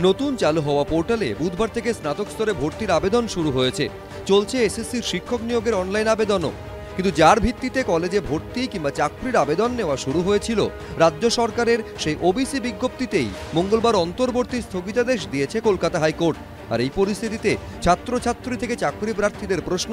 নতুন চালু হওয়া পোর্টালে বুধবার থেকে স্নাতক স্তরে ভর্তির আবেদন শুরু হয়েছে। চলছে এসএসসির শিক্ষক নিয়োগের অনলাইন আবেদনও। কিন্তু যার ভিত্তিতে কলেজে ভর্তি কিংবা চাকরির আবেদন নেওয়া শুরু হয়েছিল, রাজ্য সরকারের সেই ওবিসি বিজ্ঞপ্তিতেই মঙ্গলবার অন্তর্বর্তী স্থগিতাদেশ দিয়েছে কলকাতা হাইকোর্ট। আর এই পরিস্থিতিতে ছাত্রছাত্রী থেকে চাকরি প্রার্থীদের প্রশ্ন,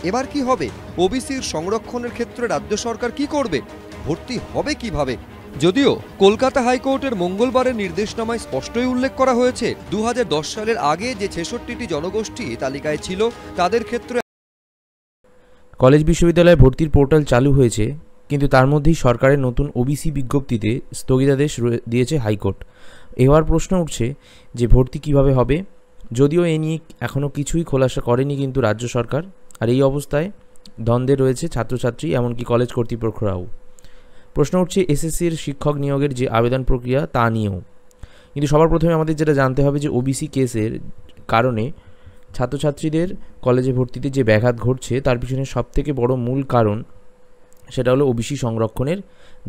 এবার কি হবে? ওবিসির সংরক্ষণের ক্ষেত্রে রাজ্য সরকার কি করবে? ভর্তি হবে কিভাবে? যদিও কলকাতা হাইকোর্টের মঙ্গলবারের নির্দেশনামায় স্পষ্টই উল্লেখ করা হয়েছে, 2010 সালের আগে যে 66টি জনগোষ্ঠী তালিকায় ছিল তাদের ক্ষেত্রে কলেজ বিশ্ববিদ্যালয়ে ভর্তির পোর্টাল চালু হয়েছে, কিন্তু তার মধ্যেই সরকারের নতুন ওবিসি বিজ্ঞপ্তিতে স্থগিতাদেশ দিয়েছে হাইকোর্ট। এবার প্রশ্ন উঠছে যে ভর্তি কিভাবে হবে, যদিও এ নিয়ে এখনও কিছুই খোলাসা করেনি কিন্তু রাজ্য সরকার। আর এই অবস্থায় দ্বন্দ্বে রয়েছে ছাত্রছাত্রী, এমনকি কলেজ কর্তৃপক্ষরাও। প্রশ্ন উঠছে এসএসসির শিক্ষক নিয়োগের যে আবেদন প্রক্রিয়া তা নিয়েও। কিন্তু সবার প্রথমে আমাদের যেটা জানতে হবে যে ওবিসি কেসের কারণে ছাত্রছাত্রীদের কলেজে ভর্তিতে যে ব্যাঘাত ঘটছে তার পিছনে সবথেকে বড় মূল কারণ সেটা হলো ওবিসি সংরক্ষণের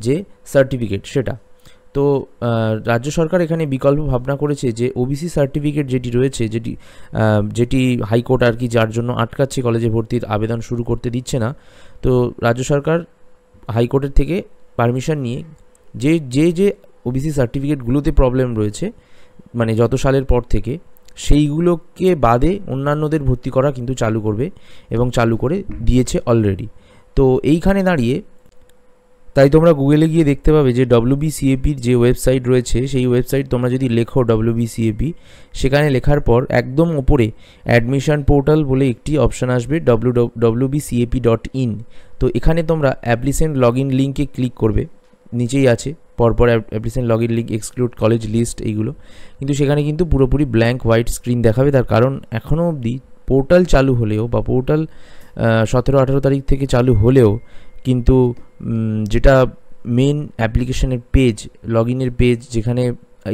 যে সার্টিফিকেট সেটা। তো রাজ্য সরকার এখানে বিকল্প ভাবনা করেছে যে ওবিসি সার্টিফিকেট যেটি রয়েছে, যেটি হাইকোর্ট আর কি যার জন্য আটকাচ্ছে কলেজে ভর্তির আবেদন শুরু করতে দিচ্ছে না, তো রাজ্য সরকার হাইকোর্টের থেকে পারমিশন নিয়ে যে ওবিসি সার্টিফিকেটগুলোতে প্রবলেম রয়েছে, মানে যত সালের পর থেকে, সেইগুলোকে বাদে অন্যান্যদের ভর্তি করা কিন্তু চালু করবে এবং চালু করে দিয়েছে অলরেডি। তো এইখানে দাঁড়িয়ে তাই তোমরা গুগলে গিয়ে দেখতে পাবে যে WBCAPর যে ওয়েবসাইট রয়েছে, সেই ওয়েবসাইট তোমরা যদি লেখো WBCAP, সেখানে লেখার পর একদম ওপরে অ্যাডমিশন পোর্টাল বলে একটি অপশান আসবে, www.cap.in। তো এখানে তোমরা অ্যাপ্লিকেন্ট লগ ইন লিঙ্কে ক্লিক করবে, নিচেই আছে পরপর applicant log in link, exclude college list, এইগুলো। কিন্তু সেখানে কিন্তু পুরোপুরি ব্ল্যাঙ্ক হোয়াইট স্ক্রিন দেখাবে। তার কারণ এখনও অবধি পোর্টাল চালু হলেও বা পোর্টাল 17-18 তারিখ থেকে চালু হলেও কিন্তু যেটা মেন অ্যাপ্লিকেশনের পেজ, লগ ইনের পেজ, যেখানে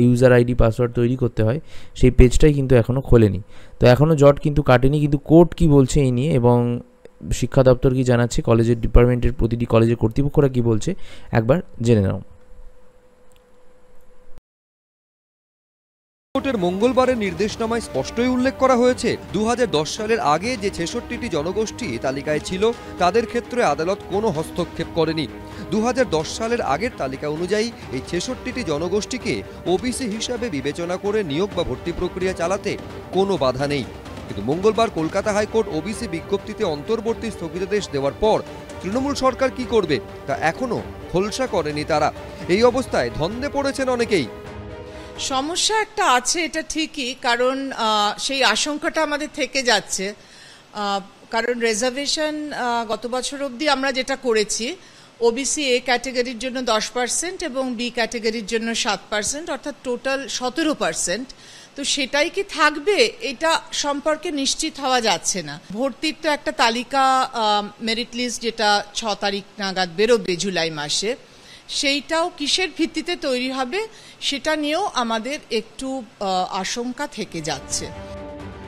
ইউজার আইডি পাসওয়ার্ড তৈরি করতে হয়, সেই পেজটাই কিন্তু এখনও খোলেনি। তো এখনও জট কিন্তু কাটেনি। কিন্তু কোর্ট কি বলছে এই নিয়ে এবং শিক্ষা দপ্তর কি জানাচ্ছে, কলেজের ডিপার্টমেন্টের প্রতিটি কলেজের কর্তৃপক্ষরা কি বলছে, একবার জেনে নাও। হাইকোর্টের মঙ্গলবারের নির্দেশনামায় স্পষ্টই উল্লেখ করা হয়েছে, 2010 সালের আগে যে 66টি জনগোষ্ঠী তালিকায় ছিল তাদের ক্ষেত্রে আদালত কোনো হস্তক্ষেপ করেনি। 2010 সালের আগের তালিকা অনুযায়ী এই 66টি জনগোষ্ঠীকে ওবিসি হিসাবে বিবেচনা করে নিয়োগ বা ভর্তি প্রক্রিয়া চালাতে কোনো বাধা নেই। কিন্তু মঙ্গলবার কলকাতা হাইকোর্ট ওবিসি বিজ্ঞপ্তিতে অন্তর্বর্তী স্থগিতাদেশ দেওয়ার পর তৃণমূল সরকার কি করবে তা এখনো খোলসা করেনি তারা। এই অবস্থায় ধন্দে পড়েছেন অনেকেই। সমস্যা একটা আছে, এটা ঠিকই, কারণ সেই আশঙ্কাটা আমাদের থেকে যাচ্ছে। কারণ রিজার্ভেশন গত বছর অবধি আমরা যেটা করেছি, ওবিসি এ ক্যাটাগরির জন্য 10% এবং বি ক্যাটাগরির জন্য 7%, অর্থাৎ টোটাল 17%। তো সেটাই কি থাকবে এটা সম্পর্কে নিশ্চিত হওয়া যাচ্ছে না। ভর্তির তো একটা তালিকা, মেরিট লিস্ট, যেটা 6 তারিখ নাগাদ বেরোবে জুলাই মাসে, সেইটাও কিসের ভিত্তিতে তৈরি হবে সেটা নিয়েও আমাদের একটু আশঙ্কা থেকে যাচ্ছে।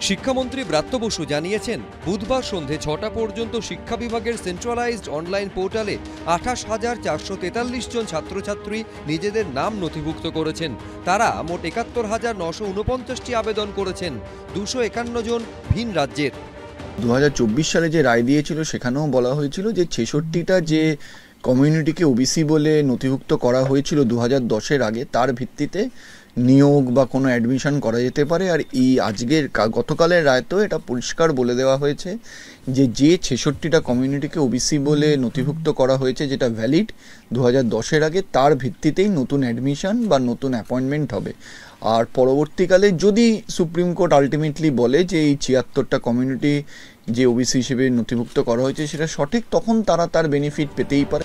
শিক্ষামন্ত্রী ব্রাত্য বসু জানিয়েছেন, বুধবার সন্ধে 6টা পর্যন্ত শিক্ষা বিভাগের সেন্ট্রালাইজড অনলাইন পোর্টালে 28,443 জন ছাত্রছাত্রী নিজেদের নাম নথিভুক্ত করেছেন। তারা মোট 71,949টি আবেদন করেছেন, 251 জন ভিন রাজ্যের। 2024 সালে যে রায় দিয়েছিল সেখানেও বলা হয়েছিল যে 66টা যে কমিউনিটিকে ওবিসি বলে নথিভুক্ত করা হয়েছিল 2010-এর আগে, তার ভিত্তিতে নিয়োগ বা কোনো অ্যাডমিশন করা যেতে পারে। আর এই গতকালের রায়তেও এটা পরিষ্কার বলে দেওয়া হয়েছে যে 66টা কমিউনিটিকে ওবিসি বলে নথিভুক্ত করা হয়েছে, যেটা ভ্যালিড 2010-এর আগে, তার ভিত্তিতেই নতুন অ্যাডমিশন বা নতুন অ্যাপয়েন্টমেন্ট হবে। আর পরবর্তীকালে যদি সুপ্রিম কোর্ট আলটিমেটলি বলে যে এই 76টা কমিউনিটি যে ওবিসি হিসেবে নথিভুক্ত করা হয়েছে সেটা সঠিক, তখন তারা তার বেনিফিট পেতেই পারে।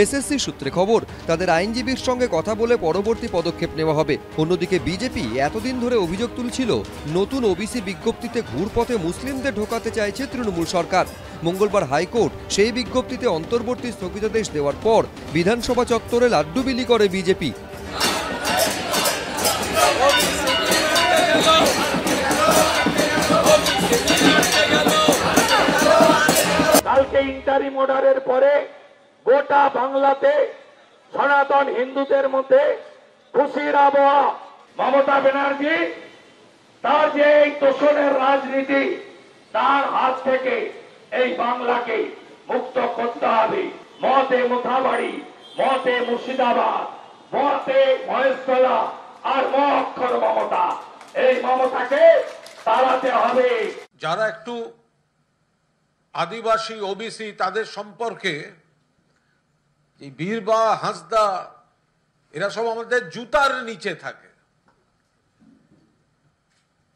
এসএসসি সূত্রে খবর, তাদের আইনজীবীর সঙ্গে কথা বলে পরবর্তী পদক্ষেপ নেওয়া হবে। অন্যদিকে বিজেপি এতদিন ধরে অভিযোগ তুলছিল, নতুন ওবিসি বিজ্ঞপ্তিতে ঘুরপথে মুসলিমদের ঢোকাতে চাইছে তৃণমূল সরকার। মঙ্গলবার হাইকোর্ট সেই বিজ্ঞপ্তিতে অন্তর্বর্তী স্থগিতাদেশ দেওয়ার পর বিধানসভা চত্বরে লাড্ডু বিলি করে বিজেপি। কালকে ইন্টারিম অর্ডারের পরে গোটা বাংলাতে সনাতন হিন্দুদের মধ্যে খুশির আবহাওয়া। মমতা ব্যানার্জি তার যে এই তোষণের রাজনীতি, তার হাত থেকে এই বাংলাকে মুক্ত করতে হবে। মতে মোথাবাড়ি, মতে মুর্শিদাবাদ, মতে মহেশতলা আর ম অক্ষর মমতা, এই মমতাকে তাড়াতে হবে। যারা একটু আদিবাসী ওবিসি তাদের সম্পর্কে এই বীরবা হাঁসদা এরা সব আমাদের জুতার নিচে থাকে,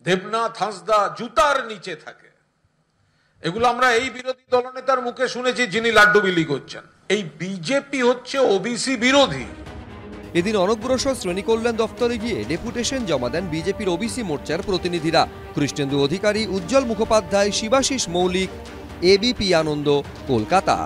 দেবনাথ হাঁসদা জুতার নিচে থাকে। এগুলো আমরা এই বিরোধী দলনেতার মুখে শুনেছি যিনি লাড্ডু বিলি করছেন। এই বিজেপি হচ্ছে ওবিসি বিরোধী। এদিন অনগ্রসর শ্রেণী কল্যাণ দফতরে গিয়ে ডেপুটেশন জমা দেন বিজেপির ওবিসি মোর্চার প্রতিনিধিরা। কৃষ্ণেন্দু অধিকারী, উজ্জ্বল মুখোপাধ্যায়, শিবাশিস মৌলিক, এবিপি আনন্দ, কলকাতা।